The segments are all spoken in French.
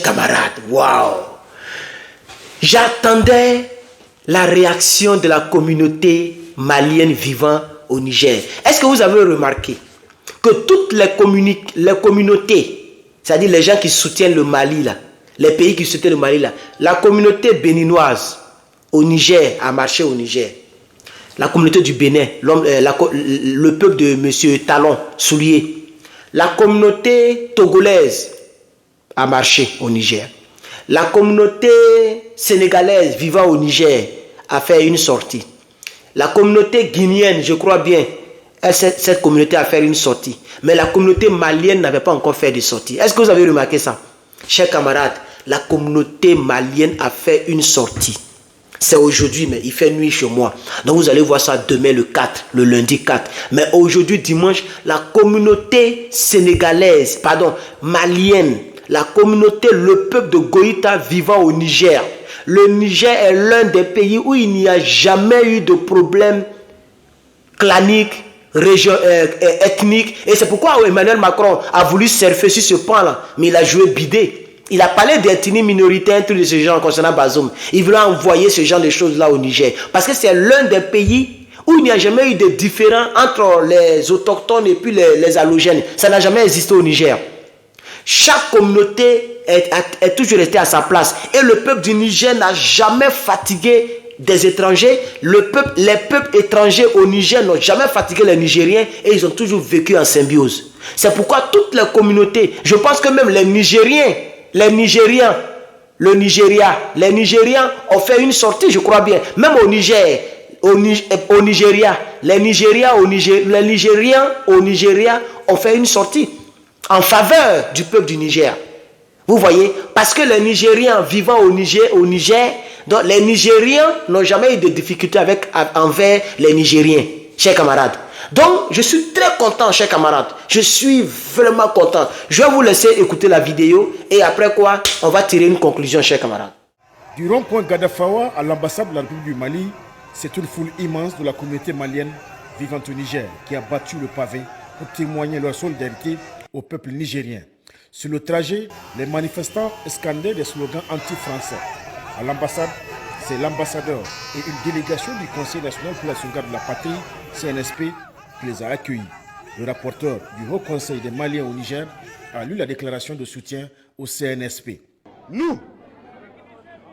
camarades, waouh! J'attendais la réaction de la communauté malienne vivant au Niger. Est-ce que vous avez remarqué que toutes les communautés, c'est-à-dire les gens qui soutiennent le Mali, là, les pays qui soutiennent le Mali, là, la communauté béninoise au Niger a marché au Niger. La communauté du Bénin, le peuple de M. Talon, Soulier. La communauté togolaise a marché au Niger. La communauté sénégalaise vivant au Niger a fait une sortie. La communauté guinéenne, je crois bien, cette communauté a fait une sortie. Mais la communauté malienne n'avait pas encore fait de sortie. Est-ce que vous avez remarqué ça? Chers camarades, la communauté malienne a fait une sortie. C'est aujourd'hui, mais il fait nuit chez moi. Donc vous allez voir ça demain le 4, le lundi 4. Mais aujourd'hui, dimanche, la communauté sénégalaise, malienne, la communauté, le peuple de Goïta vivant au Niger. Le Niger est l'un des pays où il n'y a jamais eu de problème clanique, ethnique. Et c'est pourquoi Emmanuel Macron a voulu surfer sur ce point-là. Mais il a joué bidé. Il a parlé d'ethnie minoritaire, tous ces gens concernant Bazoum. Il voulait envoyer ce genre de choses-là au Niger. Parce que c'est l'un des pays où il n'y a jamais eu de différend entre les autochtones et puis les allogènes. Ça n'a jamais existé au Niger. Chaque communauté est toujours restée à sa place. Et le peuple du Niger n'a jamais fatigué des étrangers. Les peuples étrangers au Niger n'ont jamais fatigué les Nigériens et ils ont toujours vécu en symbiose. C'est pourquoi toutes les communautés, je pense que même les Nigériens ont fait une sortie, je crois bien. Même au Niger, au Nigeria, les Nigériens au Nigeria ont fait une sortie en faveur du peuple du Niger. Vous voyez, parce que les Nigériens vivant au Niger, donc les Nigériens n'ont jamais eu de difficultés envers les Nigériens, chers camarades. Donc, je suis très content, chers camarades. Je suis vraiment content. Je vais vous laisser écouter la vidéo et après quoi, on va tirer une conclusion, chers camarades. Du rond-point Gadafawa à l'ambassade de la République du Mali, c'est une foule immense de la communauté malienne vivant au Niger qui a battu le pavé pour témoigner leur solidarité au peuple nigérien. Sur le trajet, les manifestants scandaient des slogans anti-français. À l'ambassade, c'est l'ambassadeur et une délégation du Conseil national pour la sauvegarde de la patrie, CNSP, qui les a accueillis. Le rapporteur du Haut Conseil des Maliens au Niger a lu la déclaration de soutien au CNSP. Nous,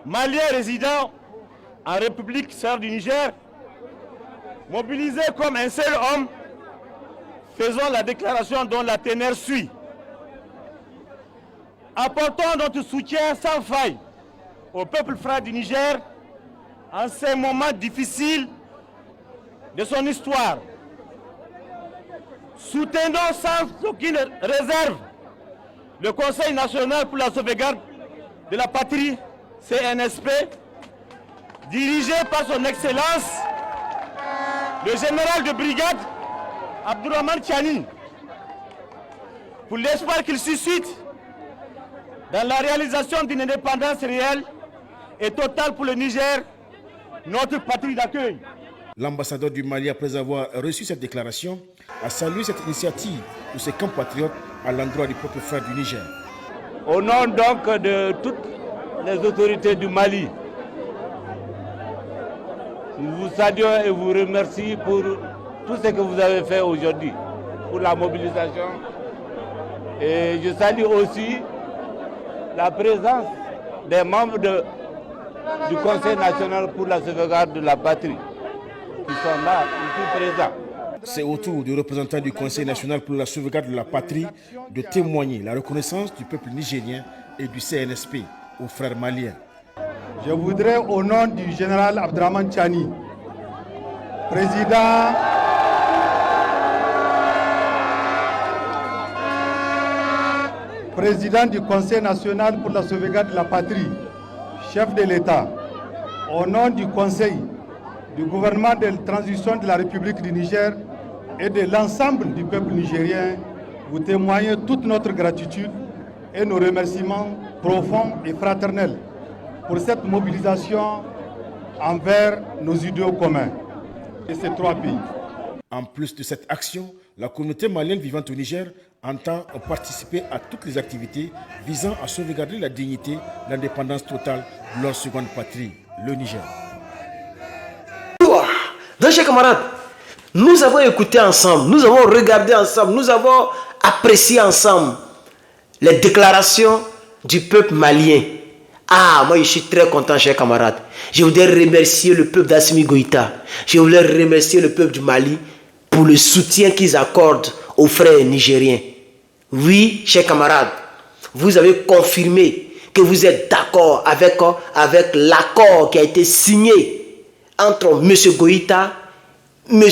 Maliens résidant en République sœur du Niger, mobilisés comme un seul homme, faisons la déclaration dont la teneur suit. Apportons notre soutien sans faille au peuple frère du Niger en ces moments difficiles de son histoire. Soutenons sans aucune réserve le Conseil national pour la sauvegarde de la patrie, CNSP, dirigé par son Excellence, le général de brigade Abdourahmane Tiani, pour l'espoir qu'il suscite dans la réalisation d'une indépendance réelle et totale pour le Niger, notre patrie d'accueil. L'ambassadeur du Mali, après avoir reçu cette déclaration, a salué cette initiative de ses compatriotes à l'endroit du peuple frère du Niger. Au nom donc de toutes les autorités du Mali, nous vous saluons et vous remercions pour tout ce que vous avez fait aujourd'hui, pour la mobilisation. Et je salue aussi la présence des membres du Conseil national pour la sauvegarde de la patrie, qui sont là, ici présents. C'est au tour du représentant du Conseil national pour la sauvegarde de la patrie de témoigner la reconnaissance du peuple nigérien et du CNSP aux frères maliens. Je voudrais, au nom du général Abdourahmane Tiani, président du Conseil national pour la sauvegarde de la patrie, chef de l'État, au nom du Conseil, du gouvernement de transition de la République du Niger et de l'ensemble du peuple nigérien, vous témoignez toute notre gratitude et nos remerciements profonds et fraternels pour cette mobilisation envers nos idéaux communs et ces trois pays. En plus de cette action, la communauté malienne vivant au Niger entend participer à toutes les activités visant à sauvegarder la dignité, l'indépendance totale de leur seconde patrie, le Niger. Donc, chers camarades, nous avons écouté ensemble, nous avons regardé ensemble, nous avons apprécié ensemble les déclarations du peuple malien. Ah, moi je suis très content, chers camarades. Je voudrais remercier le peuple d'Assimi Goïta. Je voulais remercier le peuple du Mali pour le soutien qu'ils accordent aux frères nigériens. Oui, chers camarades, vous avez confirmé que vous êtes d'accord avec l'accord qui a été signé entre M. Goïta, M.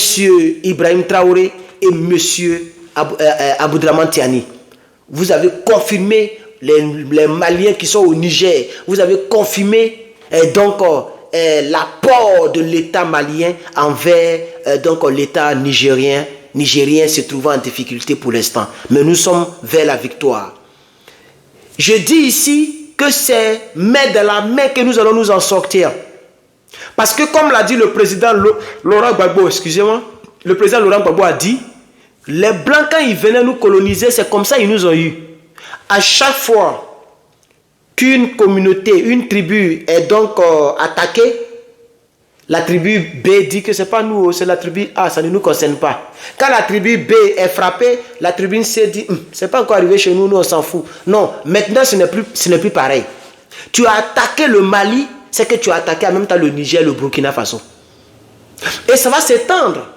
Ibrahim Traoré et M. Aboudraman Tiani. Vous avez confirmé les Maliens qui sont au Niger. Vous avez confirmé l'apport de l'État malien envers l'État nigérien se trouvant en difficulté pour l'instant. Mais nous sommes vers la victoire. Je dis ici que c'est main dans la main que nous allons nous en sortir. Parce que comme l'a dit le président Laurent Gbagbo, excusez-moi, le président Laurent Gbagbo a dit, les Blancs quand ils venaient nous coloniser, c'est comme ça qu'ils nous ont eu. À chaque fois qu'une communauté, une tribu est donc attaquée, la tribu B dit que c'est pas nous, c'est la tribu A, ça ne nous concerne pas. Quand la tribu B est frappée, la tribu C dit, c'est pas encore arrivé chez nous, nous on s'en fout. Non, maintenant ce n'est plus pareil. Tu as attaqué le Mali, c'est que tu as attaqué en même temps le Niger, le Burkina Faso. Et ça va s'étendre.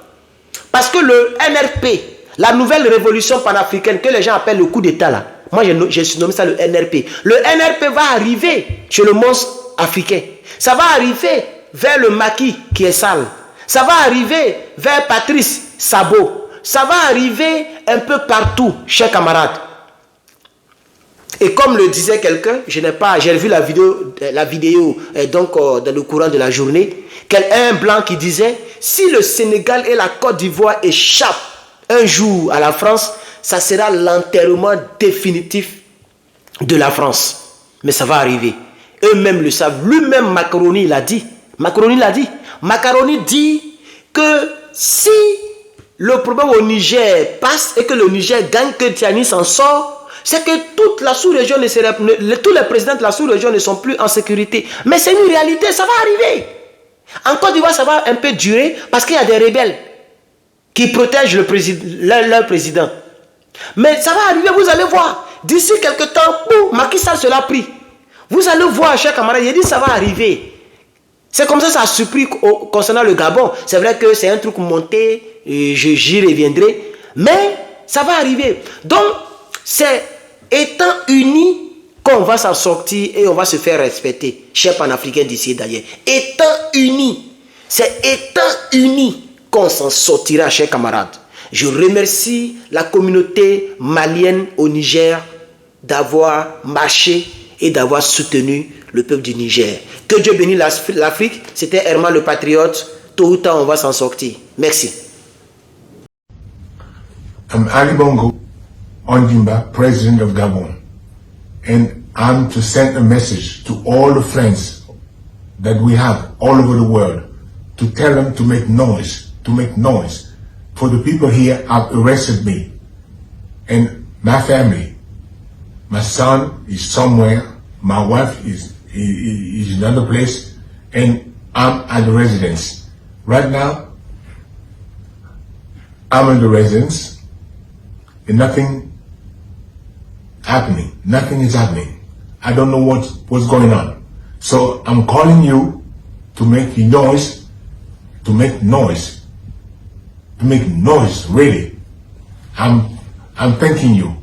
Parce que le NRP, la nouvelle révolution panafricaine que les gens appellent le coup d'État là, moi j'ai surnommé ça le NRP. Le NRP va arriver chez le monstre africain. Ça va arriver vers le maquis qui est sale. Ça va arriver vers Patrice Sabot. Ça va arriver un peu partout, chers camarades. Et comme le disait quelqu'un, j'ai vu la vidéo dans le courant de la journée, un blanc qui disait, si le Sénégal et la Côte d'Ivoire échappent un jour à la France, ça sera l'enterrement définitif de la France. Mais ça va arriver. Eux-mêmes le savent. Lui-même, Macaroni l'a dit. Macaroni dit que si le problème au Niger passe et que le Niger gagne, que Tiani s'en sort, c'est que toute la sous-région tous les présidents de la sous-région ne sont plus en sécurité. Mais c'est une réalité, ça va arriver. En Côte d'Ivoire, ça va un peu durer parce qu'il y a des rebelles qui protègent leur président. Mais ça va arriver, vous allez voir. D'ici quelques temps, Macky Sall se l'a pris. Vous allez voir, chers camarades, il dit ça va arriver. C'est comme ça, ça a surpris concernant le Gabon. C'est vrai que c'est un truc monté, j'y reviendrai. Mais ça va arriver. Donc, c'est étant unis qu'on va s'en sortir et on va se faire respecter. Chers panafricains d'ici et d'ailleurs. Étant unis, c'est étant unis qu'on s'en sortira, chers camarades. Je remercie la communauté malienne au Niger d'avoir marché et d'avoir soutenu le peuple du Niger. Que Dieu bénisse l'Afrique. C'était Herman le Patriote. Tôt ou tard, on va s'en sortir. Merci. I'm Ali Bongo Ondimba, President of Gabon. And I'm to send a message to all the friends that we have all over the world to tell them to make noise. For the people here have arrested me and my family. My son is somewhere, my wife is in another place, and I'm at the residence. Right now, I'm in the residence and nothing is happening. I don't know what's going on. So I'm calling you to make noise, really. I'm thanking you.